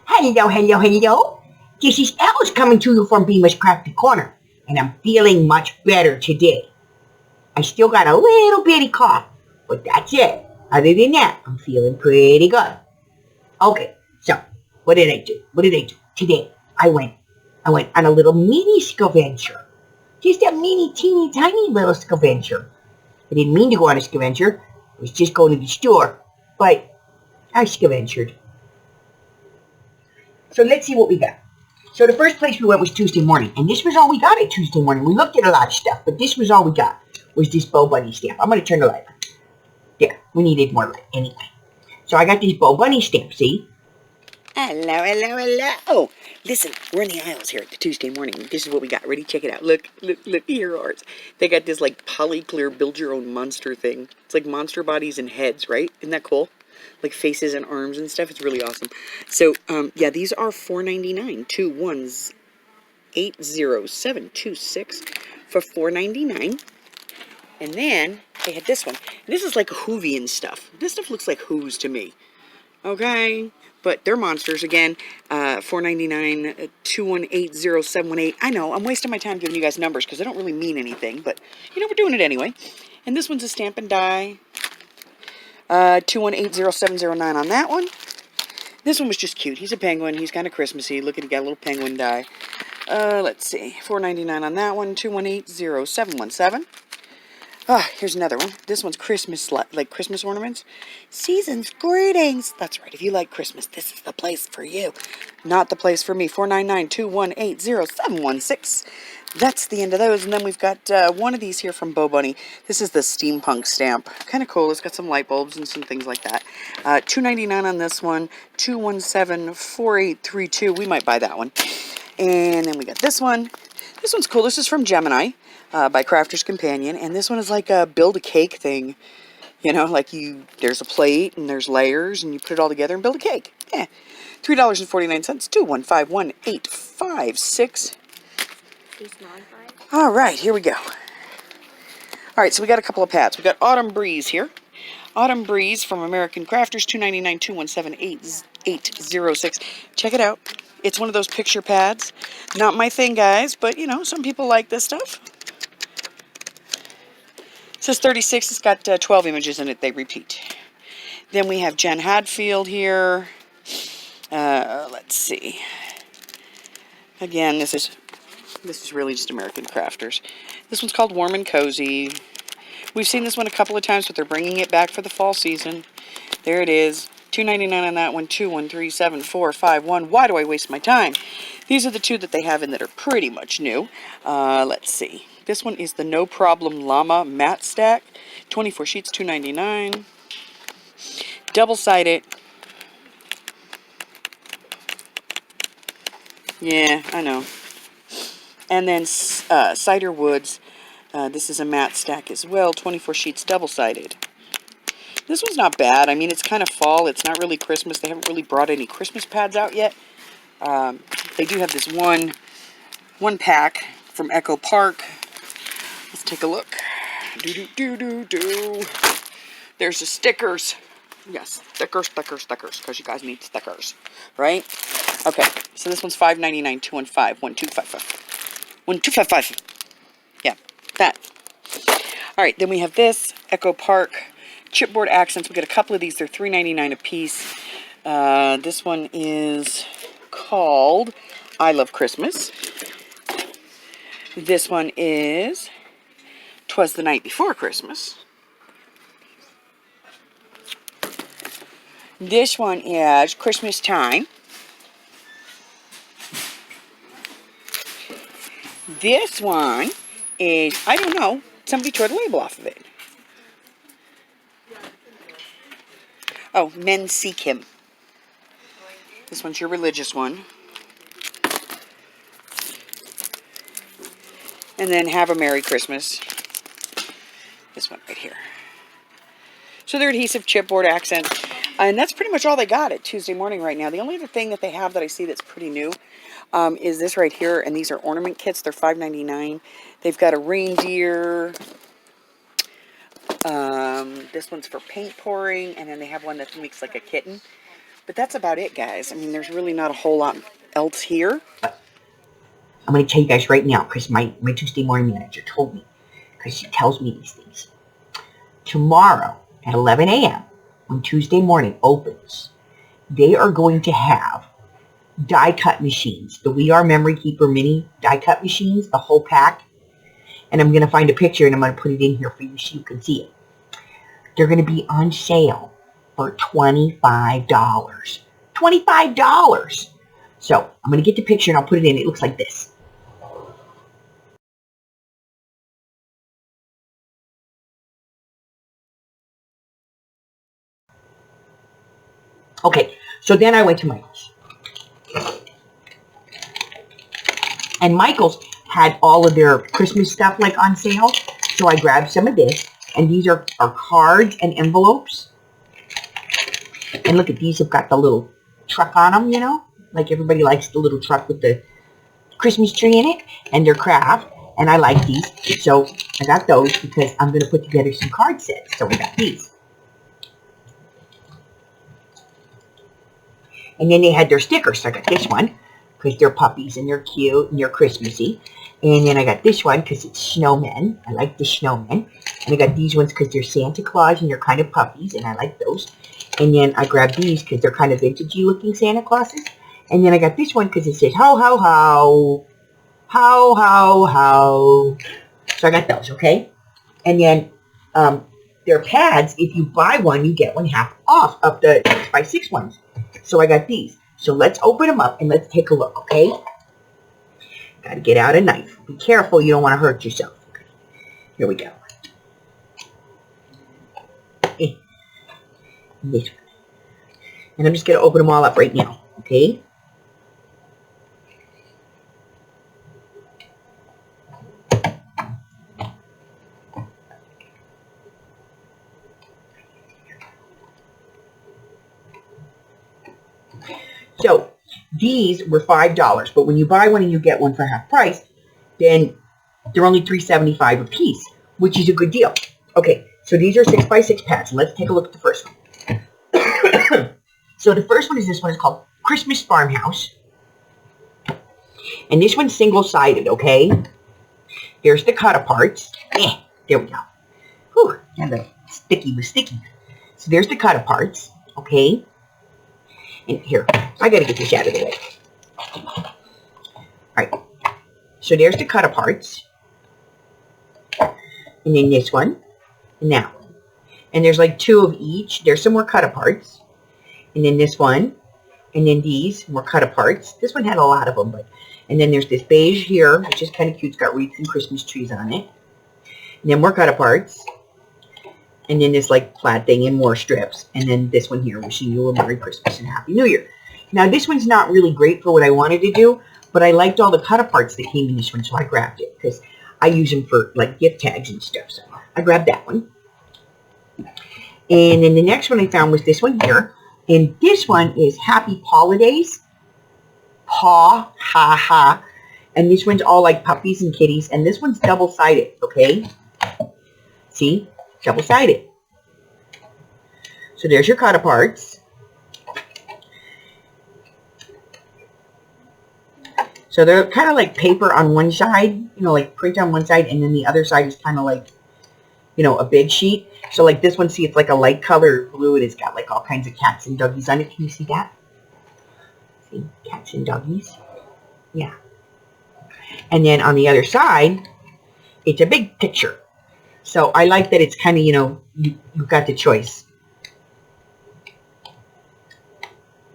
Hello, hello, hello. This is Alice coming to you from Beamer's Crafty Corner, and I'm feeling much better today. I still got a little bitty cough, but that's it. Other than that, I'm feeling pretty good. Okay, so what did I do? Today? I went on a little mini scavenger. Just a mini, teeny, tiny little scavenger. I didn't mean to go on a scavenger. I was just going to the store, but I scavengered. So let's see what we got. So the first place we went was Tuesday morning, and this was all we got at Tuesday morning. We looked at a lot of stuff, but this was all we got, was this Bo Bunny stamp. I'm going to turn the light on. There, we needed more light anyway. So I got this Bo Bunny stamp, see? Hello, hello, hello. Listen, we're in the aisles here at the Tuesday morning. This is what we got. Ready? Check it out. Look, here are ours. They got this like polyclear build your own monster thing. It's like monster bodies and heads, right? Isn't that cool? Like faces and arms and stuff. It's really awesome. So, yeah, these are $4.99. 2180726 for $4.99. And then they had this one. And this is like Whovian stuff. This stuff looks like Who's to me. Okay, but they're monsters again. $4.99, 2180718. I know I'm wasting my time giving you guys numbers because they don't really mean anything, but you know we're doing it anyway. And this one's a stamp and die. 2180709 on that one. This one was just cute. He's a penguin. He's kind of Christmassy. Look at, he got a little penguin die. Let's see, $4.99 on that one. 2180717. Ah, here's another one. This one's Christmas, like Christmas ornaments. Season's greetings. That's right. If you like Christmas, this is the place for you. Not the place for me. 49921800716. That's the end of those. And then we've got one of these here from Bo Bunny. This is the steampunk stamp. Kind of cool. It's got some light bulbs and some things like that. $2.99 on this one. 2174832. We might buy that one. And then we got this one. This one's cool. This is from Gemini. By Crafter's Companion, and this one is like a build a cake thing, you know, like there's a plate and there's layers and you put it all together and build a cake. Yeah, $3.49, 2151856. All right, here we go. All right, so we got a couple of pads. We got Autumn Breeze here. Autumn Breeze from American Crafters, $2.99, 2178806. Check it out. It's one of those picture pads. Not my thing, guys, but you know, some people like this stuff. It says 36. It's got 12 images in it. They repeat. Then we have Jen Hadfield here. Let's see. Again, this is really just American Crafters. This one's called Warm and Cozy. We've seen this one a couple of times, but they're bringing it back for the fall season. There it is. $2.99 on that one. 2137451. Why do I waste my time? These are the two that they have in that are pretty much new. Let's see. This one is the No Problem Llama Matte Stack. 24 sheets, $2.99. Double-sided. Yeah, I know. And then Cider Woods. This is a matte stack as well. 24 sheets, double-sided. This one's not bad. I mean, it's kind of fall. It's not really Christmas. They haven't really brought any Christmas pads out yet. They do have this one pack from Echo Park. Let's take a look. There's the stickers. Yes, stickers, because you guys need stickers, right? Okay, so this one's $5.99, 215-1255. 1255. Yeah, that. All right, then we have this Echo Park chipboard accents. We got a couple of these. They're $3.99 a piece. This one is called I Love Christmas. This one is 'Twas the Night Before Christmas. This one is Christmas Time. This one is, I don't know, somebody tore the label off of it. Oh, Men Seek Him. This one's your religious one. And then Have a Merry Christmas. This one right here. So they're adhesive chipboard accents. And that's pretty much all they got at Tuesday morning right now. The only other thing that they have that I see that's pretty new is this right here. And these are ornament kits. They're $5.99. They've got a reindeer. This one's for paint pouring. And then they have one that makes like a kitten. But that's about it, guys. I mean, there's really not a whole lot else here. I'm going to tell you guys right now, because my Tuesday morning manager told me, because she tells me these things. Tomorrow at 11 a.m. when Tuesday morning opens, they are going to have die cut machines, the We Are Memory Keeper mini die cut machines, the whole pack. And I'm going to find a picture and I'm going to put it in here for you so you can see it. They're going to be on sale for $25. $25. So I'm going to get the picture and I'll put it in. It looks like this. Okay, so then I went to Michael's. And Michael's had all of their Christmas stuff like on sale. So I grabbed some of this. And these are cards and envelopes. And look at these have got the little truck on them, you know. Like everybody likes the little truck with the Christmas tree in it. And they're craft. And I like these. So I got those because I'm going to put together some card sets. So we got these. And then they had their stickers. So I got this one because they're puppies and they're cute and they're Christmassy. And then I got this one because it's snowmen. I like the snowmen. And I got these ones because they're Santa Claus and they're kind of puppies. And I like those. And then I grabbed these because they're kind of vintagey looking Santa Clauses. And then I got this one because it says ho, ho, ho. Ho, ho, ho. So I got those, okay? And then they're pads. If you buy one, you get one half off of the 6x6 ones. So I got these. So let's open them up and let's take a look, okay? Got to get out a knife. Be careful, you don't want to hurt yourself. Okay. Here we go. This one. And I'm just going to open them all up right now, okay? So these were $5, but when you buy one and you get one for half price, then they're only $3.75 a piece, which is a good deal. Okay, so these are 6x6 pads. Let's take a look at the first one. So the first one is this one. It's called Christmas Farmhouse. And this one's single-sided, okay? There's the cut-aparts. There we go. Whew, and the sticky was sticky. So there's the cut-aparts, okay? And here, I got to get this out of the way. All right. So there's the cut-aparts. And then this one. And that one. And there's like two of each. There's some more cut-aparts. And then this one. And then these more cut-aparts. This one had a lot of them. And then there's this beige here, which is kind of cute. It's got wreaths and Christmas trees on it. And then more cut-aparts. And then this like plaid thing and more strips. And then this one here, wishing you a Merry Christmas and Happy New Year. Now this one's not really great for what I wanted to do, but I liked all the cut-aparts that came in this one, so I grabbed it. Because I use them for like gift tags and stuff. So I grabbed that one. And then the next one I found was this one here. And this one is Happy Holidays. Paw, ha, ha. And this one's all like puppies and kitties. And this one's double-sided, okay? See? Double-sided. So there's your cut-aparts. So they're kind of like paper on one side, you know, like print on one side, and then the other side is kind of like, you know, a big sheet. So like this one, see, it's like a light color blue, and it's got like all kinds of cats and doggies on it. Can you see that? See, cats and doggies. Yeah. And then on the other side, it's a big picture. So I like that it's kind of, you know, you've got the choice.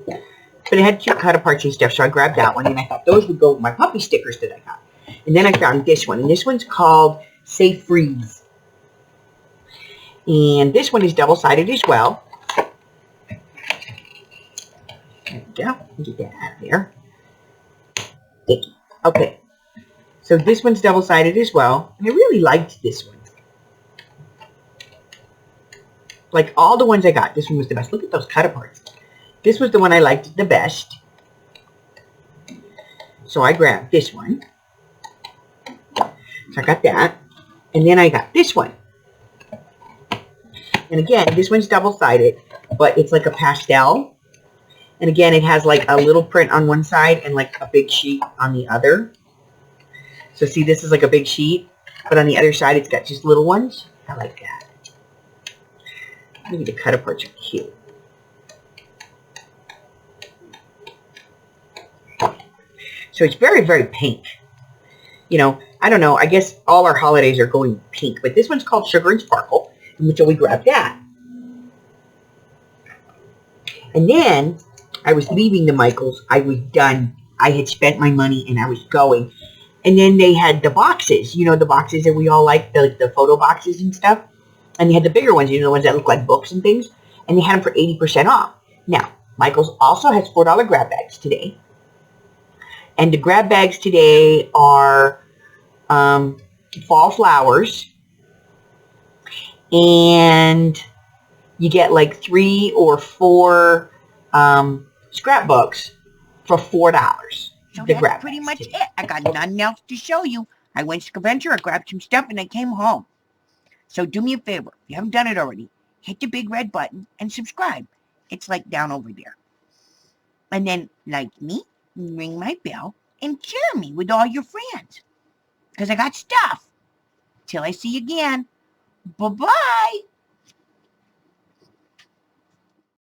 But it had cute cut-aparts and stuff, so I grabbed that one, and I thought those would go with my puppy stickers that I got. And then I found this one, and this one's called Safe Freeze. And this one is double-sided as well. There we go. Get that out of there. Sticky. Okay. So this one's double-sided as well. And I really liked this one. Like all the ones I got, this one was the best. Look at those cut-aparts. This was the one I liked the best. So I grabbed this one. So I got that. And then I got this one. And again, this one's double-sided, but it's like a pastel. And again, it has like a little print on one side and like a big sheet on the other. So see, this is like a big sheet, but on the other side, it's got just little ones. I like that. Maybe the cut aparts are cute. So it's very, very pink. You know, I don't know. I guess all our holidays are going pink, but this one's called Sugar and Sparkle, and so we grabbed that. And then I was leaving the Michaels. I was done. I had spent my money and I was going. And then they had the boxes, you know, the boxes that we all like, the photo boxes and stuff. And they had the bigger ones, you know, the ones that look like books and things. And they had them for 80% off. Now, Michaels also has $4 grab bags today. And the grab bags today are fall flowers. And you get like 3 or 4 scrapbooks for $4. So that's pretty much it. I got nothing else to show you. I went to Scaventure, I grabbed some stuff, and I came home. So do me a favor, if you haven't done it already, hit the big red button and subscribe. It's like down over there. And then like me, ring my bell, and share me with all your friends. Because I got stuff. Till I see you again. Bye-bye.